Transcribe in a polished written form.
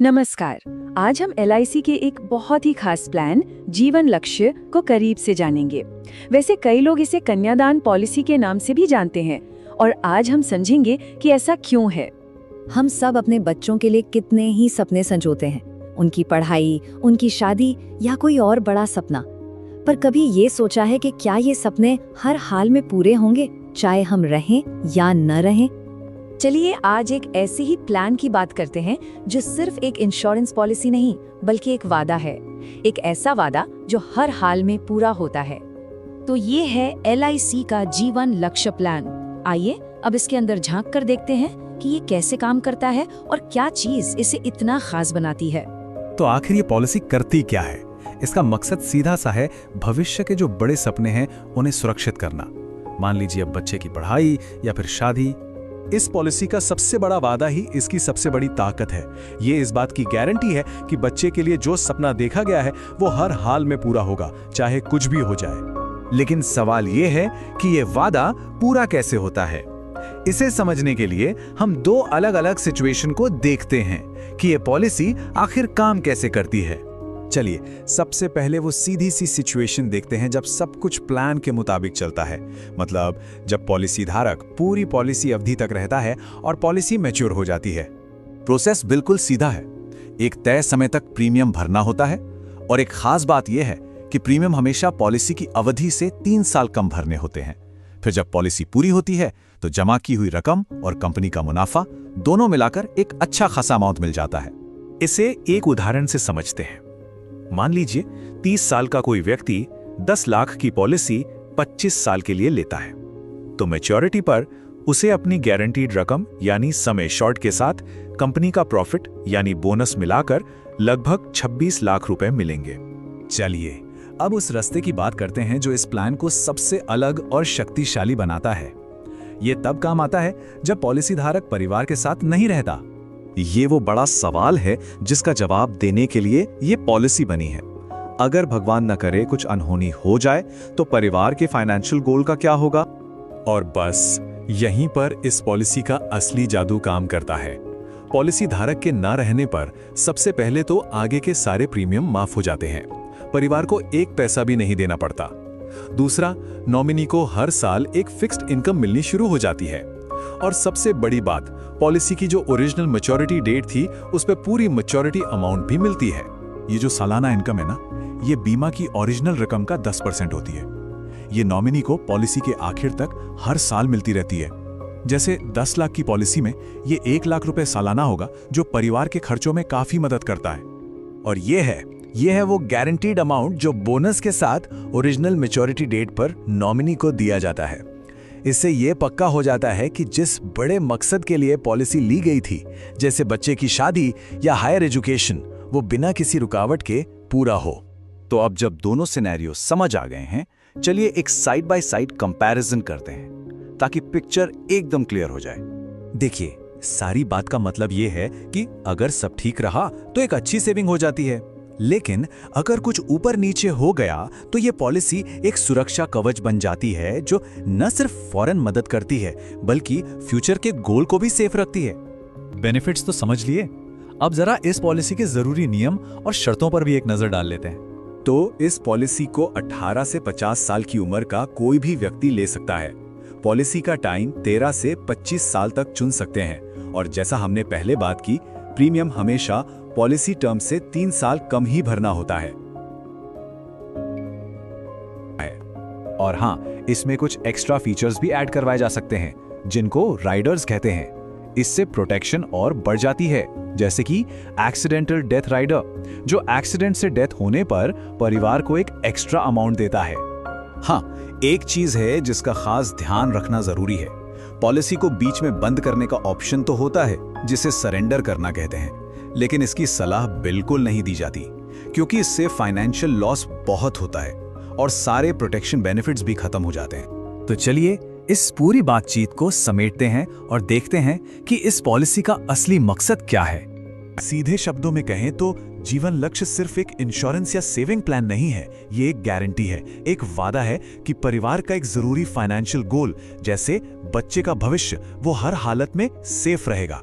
नमस्कार। आज हम एलआईसी के एक बहुत ही खास प्लान जीवन लक्ष्य को करीब से जानेंगे। वैसे कई लोग इसे कन्यादान पॉलिसी के नाम से भी जानते हैं और आज हम समझेंगे कि ऐसा क्यों है। हम सब अपने बच्चों के लिए कितने ही सपने संजोते हैं, उनकी पढ़ाई, उनकी शादी या कोई और बड़ा सपना। पर कभी ये सोचा है कि क्या ये सपने हर हाल में पूरे होंगे, चाहे हम रहें या न रहें? चलिए आज एक ऐसे ही प्लान की बात करते हैं जो सिर्फ एक इंश्योरेंस पॉलिसी नहीं बल्कि एक वादा है, एक ऐसा वादा जो हर हाल में पूरा होता है। तो ये है एलआईसी का जीवन लक्ष्य प्लान। आइए अब इसके अंदर झांक कर देखते हैं कि ये कैसे काम करता है और क्या चीज इसे इतना खास बनाती है। तो आखिर ये पॉलिसी करती क्या है? इसका मकसद सीधा सा है, भविष्य के जो बड़े सपने हैं उन्हें सुरक्षित करना। मान लीजिए अब बच्चे की पढ़ाई या फिर शादी। इस पॉलिसी का सबसे बड़ा वादा ही इसकी सबसे बड़ी ताकत है। ये इस बात की गारंटी है कि बच्चे के लिए जो सपना देखा गया है वो हर हाल में पूरा होगा, चाहे कुछ भी हो जाए। लेकिन सवाल ये है कि ये वादा पूरा कैसे होता है। इसे समझने के लिए हम दो अलग अलग सिचुएशन को देखते हैं कि ये पॉलिसी आखिर काम कैसे करती है। चलिए सबसे पहले वो सीधी सी सिचुएशन देखते हैं जब सब कुछ प्लान के मुताबिक चलता है। मतलब जब पॉलिसी धारक पूरी पॉलिसी अवधि तक रहता है और पॉलिसी मैच्योर हो जाती है। प्रोसेस बिल्कुल सीधा है। एक तय समय तक प्रीमियम भरना होता है और एक खास बात यह है कि प्रीमियम हमेशा पॉलिसी की अवधि से 3 साल कम भरने होते हैं। फिर जब पॉलिसी पूरी होती है तो जमा की हुई रकम और कंपनी का मुनाफा दोनों मिलाकर एक अच्छा खासा अमाउंट मिल जाता है। इसे एक उदाहरण से समझते हैं। मान लीजिए 30 साल का कोई व्यक्ति 10 लाख की पॉलिसी 25 साल के लिए लेता है, तो मैच्योरिटी पर उसे अपनी गारंटीड रकम यानी समय शॉर्ट के साथ कंपनी का प्रॉफिट यानी बोनस मिलाकर लगभग 26 लाख रुपए मिलेंगे। चलिए अब उस रास्ते की बात करते हैं जो इस प्लान को सबसे अलग और शक्तिशाली बनाता है। ये तब काम आता है जब पॉलिसी धारक परिवार के साथ नहीं रहता। ये वो बड़ा सवाल है जिसका जवाब देने के लिए ये पॉलिसी बनी है। अगर भगवान न करे कुछ अनहोनी हो जाए तो परिवार के फाइनेंशियल गोल का क्या होगा? और बस यहीं पर इस पॉलिसी का असली जादू काम करता है। पॉलिसी धारक के ना रहने पर सबसे पहले तो आगे के सारे प्रीमियम माफ हो जाते हैं, परिवार को एक पैसा भी नहीं देना पड़ता। दूसरा, नॉमिनी को हर साल एक फिक्स्ड इनकम मिलनी शुरू हो जाती है। और सबसे बड़ी बात, पॉलिसी की जो ओरिजिनल मैच्योरिटी डेट थी उस पर पूरी मैच्योरिटी अमाउंट भी मिलती है। ये जो सालाना इनकम है ना, ये बीमा की ओरिजिनल रकम का 10% होती है। ये नॉमिनी को पॉलिसी के आखिर तक हर साल मिलती रहती है। जैसे 10 लाख की पॉलिसी में ये 1 लाख रुपए सालाना होगा, जो परिवार के खर्चों में काफी मदद करता है। और ये है वो गारंटीड अमाउंट जो बोनस के साथ ओरिजिनल मैच्योरिटी डेट पर नॉमिनी को दिया जाता है। इससे ये पक्का हो जाता है कि जिस बड़े मकसद के लिए पॉलिसी ली गई थी, जैसे बच्चे की शादी या हायर एजुकेशन, वो बिना किसी रुकावट के पूरा हो। तो अब जब दोनों सिनेरियो समझ आ गए हैं, चलिए एक साइड बाय साइड कंपैरिजन करते हैं ताकि पिक्चर एकदम क्लियर हो जाए। देखिए, सारी बात का मतलब ये है कि अगर सब ठीक रहा तो एक अच्छी सेविंग हो जाती है, लेकिन अगर कुछ ऊपर नीचे हो गया तो ये पॉलिसी एक सुरक्षा कवच बन जाती है जो न सिर्फ फौरन मदद करती है बल्कि फ्यूचर के गोल को भी सेफ रखती है। बेनिफिट्स तो समझ लिए, अब जरा इस पॉलिसी के जरूरी नियम और शर्तों पर भी एक नजर डाल लेते हैं। तो इस पॉलिसी को 18 से 50 साल की उम्र का कोई भी व्यक्ति ले सकता है। पॉलिसी का टाइम 13 से 25 साल तक चुन सकते हैं और जैसा हमने पहले बात की, प्रीमियम हमेशा पॉलिसी टर्म से 3 साल कम ही भरना होता है। और हाँ, इसमें कुछ एक्स्ट्रा फीचर्स भी ऐड करवाए जा सकते हैं जिनको राइडर्स कहते हैं। इससे प्रोटेक्शन और बढ़ जाती है, जैसे कि एक्सीडेंटल डेथ राइडर, जो एक्सीडेंट से डेथ होने पर परिवार को एक एक्स्ट्रा अमाउंट देता है। हाँ, एक चीज है जिसका खास ध्यान रखना जरूरी है। पॉलिसी को बीच में बंद करने का ऑप्शन तो होता है, जिसे सरेंडर करना कहते हैं, लेकिन इसकी सलाह बिल्कुल नहीं दी जाती क्योंकि इससे फाइनेंशियल लॉस बहुत होता है और सारे प्रोटेक्शन बेनिफिट्स भी खत्म हो जाते हैं। तो चलिए इस पूरी बातचीत को समेटते हैं और देखते हैं कि इस पॉलिसी का असली मकसद क्या है। सीधे शब्दों में कहें तो जीवन लक्ष्य सिर्फ एक इंश्योरेंस या सेविंग प्लान नहीं है, ये एक गारंटी है, एक वादा है कि परिवार का एक जरूरी फाइनेंशियल गोल जैसे बच्चे का भविष्य वो हर हालत में सेफ रहेगा।